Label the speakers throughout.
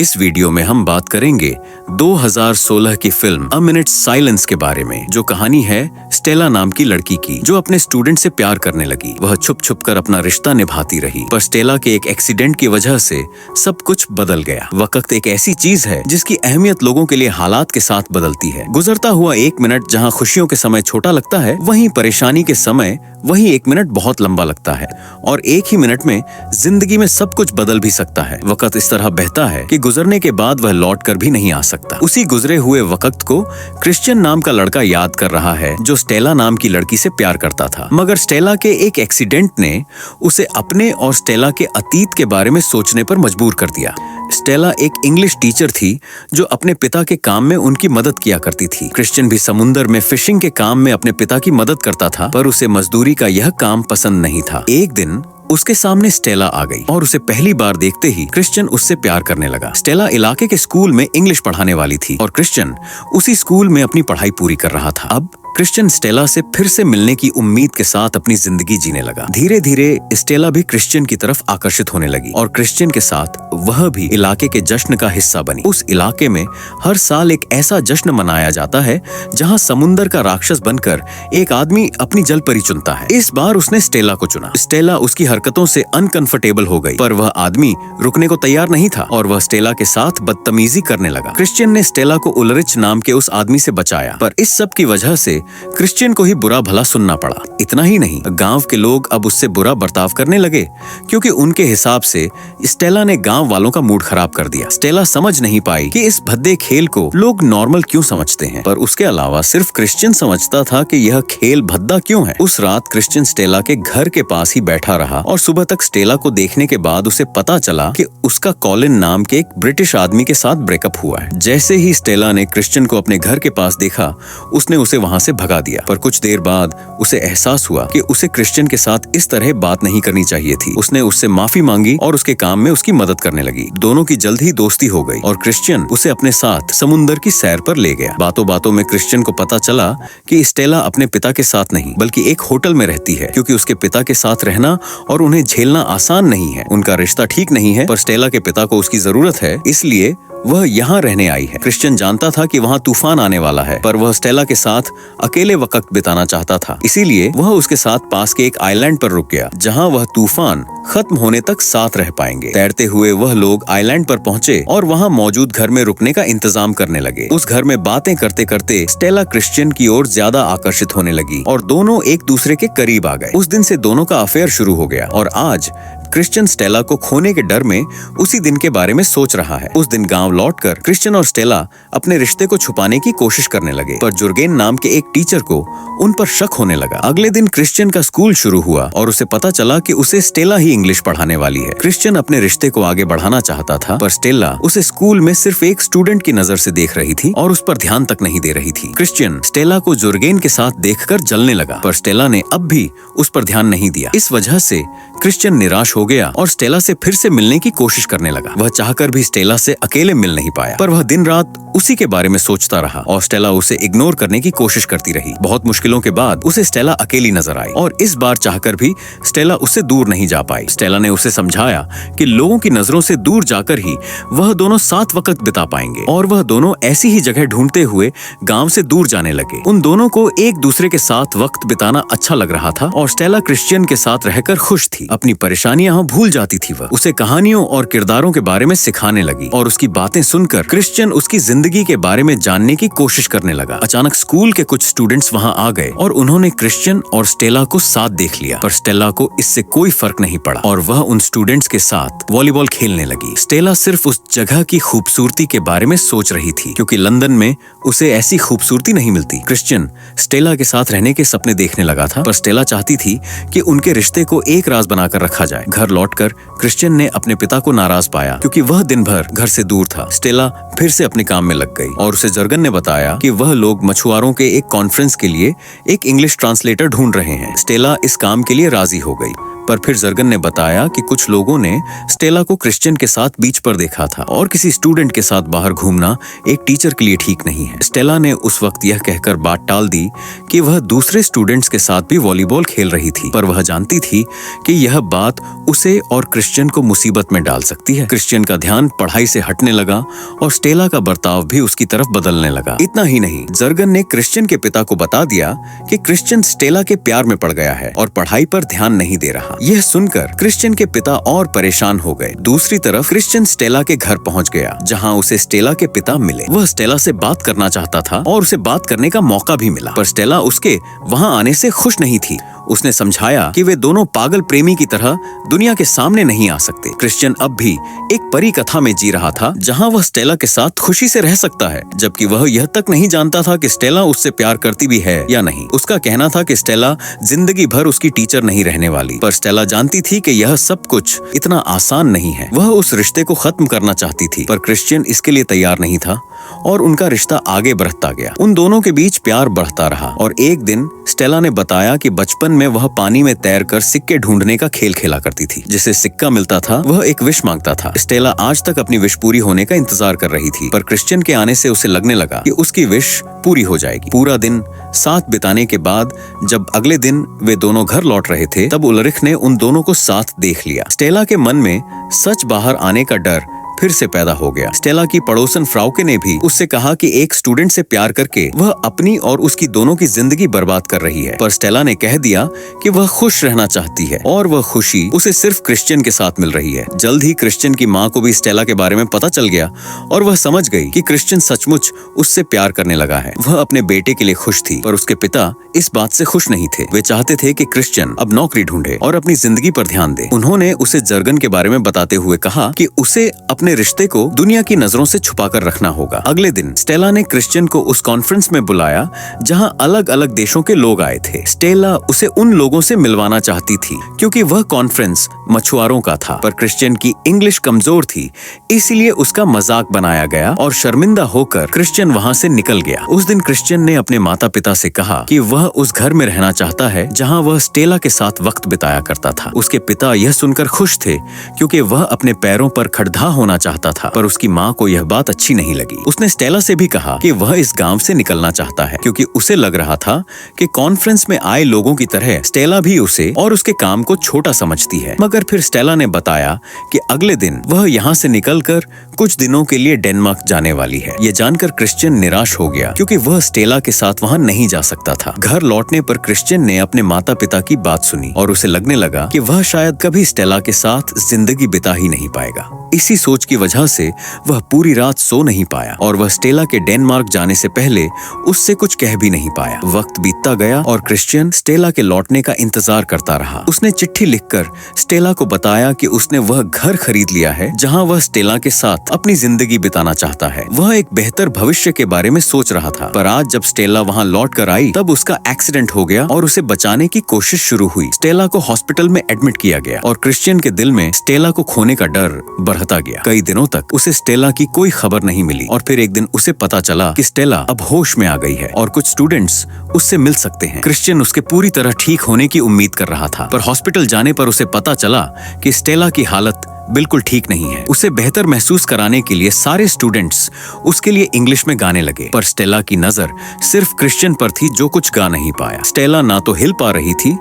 Speaker 1: इस वीडियो में हम बात करेंगे 2016 की फिल्म अ मिनट साइलेंस के बारे में, जो कहानी है स्टेला नाम की लड़की की जो अपने स्टूडेंट से प्यार करने लगी। वह छुप छुप कर अपना रिश्ता निभाती रही, पर स्टेला के एक एक्सीडेंट की वजह से सब कुछ बदल गया। वक्त एक ऐसी चीज है जिसकी अहमियत लोगों के लिए हालात के साथ बदलती है। गुजरता हुआ 1 मिनट जहाँ खुशियों के समय छोटा लगता है, वहीं परेशानी के समय वही 1 मिनट बहुत लंबा लगता है, और एक ही मिनट में जिंदगी में सब कुछ बदल भी सकता है। वक्त इस तरह बहता है कि गुजरने के बाद वह लौट कर भी नहीं आ सकता। उसी गुजरे हुए वक्त को क्रिश्चियन नाम का लड़का याद कर रहा है, जो स्टेला नाम की लड़की से प्यार करता था। मगर स्टेला के एक एक्सीडेंट ने उसे अपने और स्टेला के अतीत के बारे में सोचने पर मजबूर कर दिया। स्टेला एक इंग्लिश टीचर थी जो अपने पिता के काम में उनकी मदद किया करती थी। क्रिश्चियन भी समुद्र में फिशिंग के काम में अपने पिता की मदद करता था, पर उसे मजदूरी का यह काम पसंद नहीं था। एक दिन उसके सामने स्टेला आ गई और उसे पहली बार देखते ही क्रिश्चियन उससे प्यार करने लगा। स्टेला इलाके के स्कूल में इंग्लिश पढ़ाने वाली थी और क्रिश्चियन उसी स्कूल में अपनी पढ़ाई पूरी कर रहा था। अब क्रिश्चियन स्टेला से फिर से मिलने की उम्मीद के साथ अपनी जिंदगी जीने लगा। धीरे धीरे स्टेला भी क्रिश्चियन की तरफ आकर्षित होने लगी और क्रिश्चियन के साथ वह भी इलाके के जश्न का हिस्सा बनी। उस इलाके में हर साल एक ऐसा जश्न मनाया जाता है जहां समुंदर का राक्षस बनकर एक आदमी अपनी जलपरी चुनता है। इस बार उसने स्टेला को चुना। स्टेला उसकी हरकतों से अनकंफर्टेबल हो गई, पर वह आदमी रुकने को तैयार नहीं था और वह स्टेला के साथ बदतमीजी करने लगा। क्रिश्चियन ने स्टेला को उलरिच नाम के उस आदमी से बचाया, पर इस सब की वजह से क्रिश्चियन को ही बुरा भला सुनना पड़ा। इतना ही नहीं, गांव के लोग अब उससे बुरा बर्ताव करने लगे, क्योंकि उनके हिसाब से स्टेला ने गांव वालों का मूड खराब कर दिया। स्टेला समझ नहीं पाई कि इस भद्दे खेल को लोग नॉर्मल क्यों समझते हैं, पर उसके अलावा सिर्फ क्रिश्चियन समझता था कि यह खेल भद्दा क्यों है। उस रात क्रिश्चियन स्टेला के घर के पास ही बैठा रहा और सुबह तक स्टेला को देखने के बाद उसे पता चला कि उसका कॉलिन नाम के एक ब्रिटिश आदमी के साथ ब्रेकअप हुआ है। जैसे ही स्टेला ने क्रिश्चियन को अपने घर के पास देखा, उसने उसे वहां से भगा दिया। पर कुछ देर बाद उसे एहसास हुआ कि उसे क्रिश्चियन के साथ इस तरह बात नहीं करनी चाहिए थी। उसने उससे माफी मांगी और उसके काम में उसकी मदद करने लगी। दोनों की जल्द ही दोस्ती हो गई और क्रिश्चियन उसे अपने साथ समुंदर की सैर पर ले गया। बातों बातों में क्रिश्चियन को पता चला कि स्टेला अपने पिता के साथ नहीं बल्कि एक होटल में रहती है, क्योंकि उसके पिता के साथ रहना और उन्हें झेलना आसान नहीं है। उनका रिश्ता ठीक नहीं है, पर स्टेला के पिता को उसकी जरूरत है, इसलिए वह यहाँ रहने आई है। क्रिश्चियन जानता था कि वहाँ तूफान आने वाला है, पर वह स्टेला के साथ अकेले वक्त बिताना चाहता था, इसीलिए वह उसके साथ पास के एक आइलैंड पर रुक गया, जहाँ वह तूफान खत्म होने तक साथ रह पाएंगे। तैरते हुए वह लोग आइलैंड पर पहुँचे और वहाँ मौजूद घर में रुकने का इंतजाम करने लगे। उस घर में बातें करते करते स्टेला क्रिश्चियन की ओर ज्यादा आकर्षित होने लगी और दोनों एक दूसरे के करीब आ गए। उस दिन से दोनों का अफेयर शुरू हो गया और आज क्रिश्चियन स्टेला को खोने के डर में उसी दिन के बारे में सोच रहा है। उस दिन गांव लौटकर क्रिश्चियन और स्टेला अपने रिश्ते को छुपाने की कोशिश करने लगे, पर जुर्गेन नाम के एक टीचर को उन पर शक होने लगा। अगले दिन क्रिश्चियन का स्कूल शुरू हुआ और उसे पता चला कि उसे स्टेला ही इंग्लिश पढ़ाने वाली है। क्रिश्चियन अपने रिश्ते को आगे बढ़ाना चाहता था, पर स्टेला उसे स्कूल में सिर्फ एक स्टूडेंट की नजर से देख रही थी और उस पर ध्यान तक नहीं दे रही थी। क्रिश्चियन स्टेला को जुर्गेन के साथ देखकर जलने लगा, पर स्टेला ने अब भी उस पर ध्यान नहीं दिया। इस वजह से क्रिश्चियन निराश हो गया और स्टेला से फिर से मिलने की कोशिश करने लगा। वह चाहकर भी स्टेला से अकेले मिल नहीं पाया, पर वह दिन रात उसी के बारे में सोचता रहा और स्टेला उसे इग्नोर करने की कोशिश करती रही। बहुत मुश्किलों के बाद उसे स्टेला अकेली नजर आई और इस बार चाहकर भी स्टेला उससे दूर नहीं जा पाई। स्टेला ने उसे समझाया कि लोगों की नजरों से दूर जाकर ही वह दोनों साथ वक्त बिता पाएंगे, और वह दोनों ऐसी ही जगह ढूंढते हुए गांव से दूर जाने लगे। उन दोनों को एक दूसरे के साथ वक्त बिताना अच्छा लग रहा था और स्टेला क्रिश्चियन के साथ रहकर खुश थी। अपनी परेशानियां भूल जाती थी। वह उसे कहानियों और किरदारों के बारे में सिखाने लगी और उसकी बातें सुनकर क्रिश्चियन उसकी जिंदगी के बारे में जानने की कोशिश करने लगा। अचानक स्कूल के कुछ स्टूडेंट्स वहां आ गए और उन्होंने क्रिश्चियन और स्टेला को साथ देख लिया, पर स्टेला को इससे कोई फर्क नहीं पड़ा और वह उन स्टूडेंट्स के साथ वॉलीबॉल खेलने लगी। स्टेला सिर्फ उस जगह की खूबसूरती के बारे में सोच रही थी, क्योंकि लंदन में उसे ऐसी खूबसूरती नहीं मिलती। क्रिश्चियन स्टेला के साथ रहने के सपने देखने लगा था, पर स्टेला चाहती थी कि उनके रिश्ते को एक राज बनाकर रखा जाए। घर लौटकर क्रिश्चियन ने अपने पिता को नाराज पाया, क्योंकि वह दिन भर घर से दूर था। स्टेला फिर से अपने काम में लग गई और उसे जर्गन ने बताया कि वह लोग मछुआरों के एक कॉन्फ्रेंस के लिए एक इंग्लिश ट्रांसलेटर ढूंढ रहे हैं। स्टेला इस काम के लिए राजी हो गई, पर फिर जर्गन ने बताया कि कुछ लोगों ने स्टेला को क्रिश्चियन के साथ बीच पर देखा था और किसी स्टूडेंट के साथ बाहर घूमना एक टीचर के लिए ठीक नहीं है। स्टेला ने उस वक्त यह कहकर बात टाल दी कि वह दूसरे स्टूडेंट्स के साथ भी वॉलीबॉल खेल रही थी, पर वह जानती थी कि यह बात उसे और क्रिश्चियन को मुसीबत में डाल सकती है। क्रिश्चियन का ध्यान पढ़ाई से हटने लगा और स्टेला का बर्ताव भी उसकी तरफ बदलने लगा। इतना ही नहीं, जर्गन ने क्रिश्चियन के पिता को बता दिया कि क्रिश्चियन स्टेला के प्यार में पड़ गया है और पढ़ाई पर ध्यान नहीं दे रहा। यह सुनकर क्रिश्चियन के पिता और परेशान हो गए। दूसरी तरफ क्रिश्चियन स्टेला के घर पहुंच गया, जहां उसे स्टेला के पिता मिले। वह स्टेला से बात करना चाहता था और उसे बात करने का मौका भी मिला, पर स्टेला उसके वहां आने से खुश नहीं थी। उसने समझाया कि वे दोनों पागल प्रेमी की तरह दुनिया के सामने नहीं आ सकते। क्रिश्चियन अब भी एक परी कथा में जी रहा था, जहां वह स्टेला के साथ खुशी से रह सकता है, जबकि वह यह तक नहीं जानता था कि स्टेला उससे प्यार करती भी है या नहीं। उसका कहना था कि स्टेला जिंदगी भर उसकी टीचर नहीं रहने वाली, पर स्टेला जानती थी कि यह सब कुछ इतना आसान नहीं है। वह उस रिश्ते को खत्म करना चाहती थी, पर क्रिश्चियन इसके लिए तैयार नहीं था और उनका रिश्ता आगे बढ़ता गया। उन दोनों के बीच प्यार बढ़ता रहा और एक दिन स्टेला ने बताया कि बचपन में वह पानी में तैरकर सिक्के ढूंढने का खेल खेला करती थी। जिसे सिक्का मिलता था वह एक विश मांगता था। स्टेला आज तक अपनी विश पूरी होने का इंतजार कर रही थी, पर क्रिश्चियन के आने से उसे लगने लगा कि उसकी विश पूरी हो जाएगी। पूरा दिन साथ बिताने के बाद जब अगले दिन वे दोनों घर लौट रहे थे, तब उलरिख ने उन दोनों को साथ देख लिया। स्टेला के मन में सच बाहर आने का डर फिर से पैदा हो गया। स्टेला की पड़ोसन फ्राउके ने भी उससे कहा कि एक स्टूडेंट से प्यार करके वह अपनी और उसकी दोनों की जिंदगी बर्बाद कर रही है, पर स्टेला ने कह दिया कि वह खुश रहना चाहती है और वह खुशी उसे सिर्फ क्रिश्चियन के साथ मिल रही है। जल्द ही क्रिश्चियन की माँ को भी स्टेला के बारे में पता चल गया और वह समझ गई कि क्रिश्चियन सचमुच उससे प्यार करने लगा है। वह अपने बेटे के लिए खुश थी, पर उसके पिता इस बात से खुश नहीं थे। वे चाहते थे कि क्रिश्चियन अब नौकरी ढूंढे और अपनी जिंदगी पर ध्यान दे। उन्होंने उसे जर्गन के बारे में बताते हुए कहा कि उसे अपने रिश्ते को दुनिया की नजरों से छुपाकर रखना होगा। अगले दिन स्टेला ने क्रिश्चियन को उस कॉन्फ्रेंस में बुलाया जहां अलग अलग देशों के लोग आए थे। स्टेला उसे उन लोगों से मिलवाना चाहती थी क्योंकि वह कॉन्फ्रेंस मछुआरों का था, पर क्रिश्चियन की इंग्लिश कमजोर थी, इसीलिए उसका मजाक बनाया गया और शर्मिंदा होकर क्रिश्चियन वहां से निकल गया। उस दिन क्रिश्चियन ने अपने माता पिता से कहा कि वह उस घर में रहना चाहता है जहां वह स्टेला के साथ वक्त बिताया करता था। उसके पिता यह सुनकर खुश थे क्योंकि वह अपने पैरों पर खड़ा होना चाहता था, पर उसकी माँ को यह बात अच्छी नहीं लगी। उसने स्टेला से भी कहा कि वह इस गांव से निकलना चाहता है क्योंकि उसे लग रहा था कि कॉन्फ्रेंस में आए लोगों की तरह स्टेला भी उसे और उसके काम को छोटा समझती है। मगर फिर स्टेला ने बताया कि अगले दिन वह यहाँ से निकलकर कुछ दिनों के लिए डेनमार्क जाने वाली है। ये जानकर क्रिश्चियन निराश हो गया क्योंकि वह स्टेला के साथ वहाँ नहीं जा सकता था। घर लौटने पर क्रिश्चियन ने अपने माता पिता की बात सुनी और उसे लगने लगा कि वह शायद कभी स्टेला के साथ जिंदगी बिता ही नहीं पाएगा। इसी सोच की वजह से वह पूरी रात सो नहीं पाया और वह स्टेला के डेनमार्क जाने से पहले उससे कुछ कह भी नहीं पाया। वक्त बीतता गया और क्रिश्चियन स्टेला के लौटने का इंतजार करता रहा। उसने चिट्ठी लिखकर स्टेला को बताया कि उसने वह घर खरीद लिया है जहां वह स्टेला के साथ अपनी जिंदगी बिताना चाहता है। वह एक बेहतर भविष्य के बारे में सोच रहा था, पर आज जब स्टेला वहां लौट कर आई तब उसका एक्सीडेंट हो गया और उसे बचाने की कोशिश शुरू हुई। स्टेला को हॉस्पिटल में एडमिट किया गया और क्रिश्चियन के दिल में स्टेला को खोने का डर बढ़ता गया। कई दिनों तक उसे स्टेला की कोई खबर नहीं मिली और फिर एक दिन उसे पता चला कि स्टेला अब होश में आ गई है और कुछ स्टूडेंट्स उससे मिल सकते हैं। क्रिश्चियन उसके पूरी तरह ठीक होने की उम्मीद कर रहा था, पर हॉस्पिटल जाने पर उसे पता चला कि स्टेला की हालत बिल्कुल ठीक नहीं है। उसे बेहतर महसूस कराने के लिए सारे स्टूडेंट्स उसके लिए इंग्लिश में गाने लगे, पर स्टेला की नजर सिर्फ क्रिश्चियन पर थी जो कुछ गा नहीं पाया। स्टेला ना तो हिल पा रही थी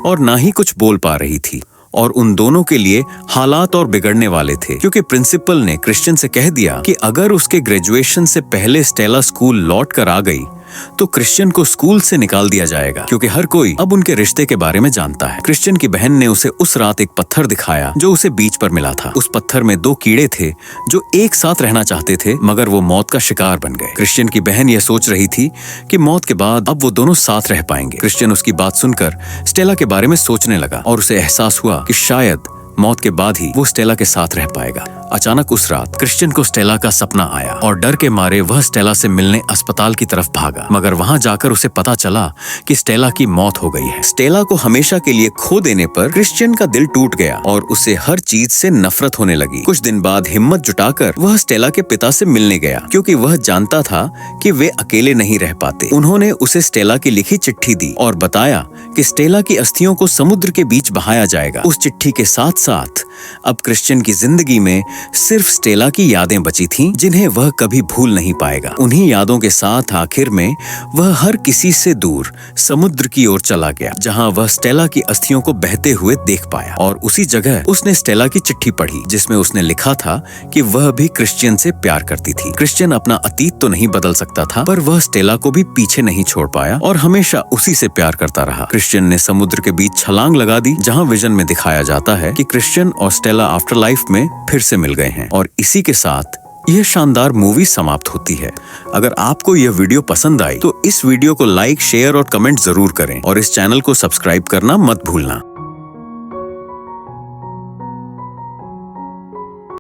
Speaker 1: और ना ही कुछ बोल पा रही थी और उन दोनों के लिए हालात और बिगड़ने वाले थे क्योंकि प्रिंसिपल ने क्रिश्चियन से कह दिया कि अगर उसके ग्रेजुएशन से पहले स्टेला स्कूल लौट कर आ गई तो क्रिश्चियन को स्कूल से निकाल दिया जाएगा क्योंकि हर कोई अब उनके रिश्ते के बारे में जानता है। क्रिश्चियन की बहन ने उसे उस रात एक पत्थर दिखाया जो उसे बीच पर मिला था। उस पत्थर में 2 कीड़े थे जो एक साथ रहना चाहते थे, मगर वो मौत का शिकार बन गए। क्रिश्चियन की बहन यह सोच रही थी कि मौत के बाद अब वो दोनों साथ रह पाएंगे। क्रिश्चियन उसकी बात सुनकर स्टेला के बारे में सोचने लगा और उसे एहसास हुआ कि शायद मौत के बाद ही वो स्टेला के साथ रह पाएगा। अचानक उस रात क्रिश्चियन को स्टेला का सपना आया और डर के मारे वह स्टेला से मिलने अस्पताल की तरफ भागा, मगर वहां जाकर उसे पता चला कि स्टेला की मौत हो गई है। स्टेला को हमेशा के लिए खो देने पर क्रिश्चियन का दिल टूट गया और उसे हर चीज से नफरत होने लगी। कुछ दिन बाद हिम्मत जुटाकर वह स्टेला के पिता से मिलने गया, क्योंकि वह जानता था कि वे अकेले नहीं रह पाते। उन्होंने उसे स्टेला की लिखी चिट्ठी दी और बताया कि स्टेला की अस्थियों को समुद्र के बीच बहाया जाएगा। उस चिट्ठी के साथ साथ अब क्रिश्चियन की जिंदगी में सिर्फ स्टेला की यादें बची थीं, जिन्हें वह कभी भूल नहीं पाएगा। उन्हीं यादों के साथ आखिर में वह हर किसी से दूर समुद्र की ओर चला गया, जहां वह स्टेला की अस्थियों को बहते हुए देख पाया। और उसी जगह उसने स्टेला की चिट्ठी पढ़ी, जिसमें उसने लिखा था कि वह भी क्रिश्चियन से प्यार करती थी। क्रिश्चियन अपना अतीत तो नहीं बदल सकता था, पर वह स्टेला को भी पीछे नहीं छोड़ पाया और हमेशा उसी से प्यार करता रहा। क्रिश्चियन ने समुद्र के बीच छलांग लगा दी, जहां विजन में दिखाया जाता है कि क्रिश्चियन और स्टेला आफ्टर लाइफ में फिर से मिल गए हैं। और इसी के साथ यह शानदार मूवी समाप्त होती है। अगर आपको यह वीडियो पसंद आई तो इस वीडियो को लाइक, शेयर और कमेंट जरूर करें और इस चैनल को सब्सक्राइब करना मत भूलना।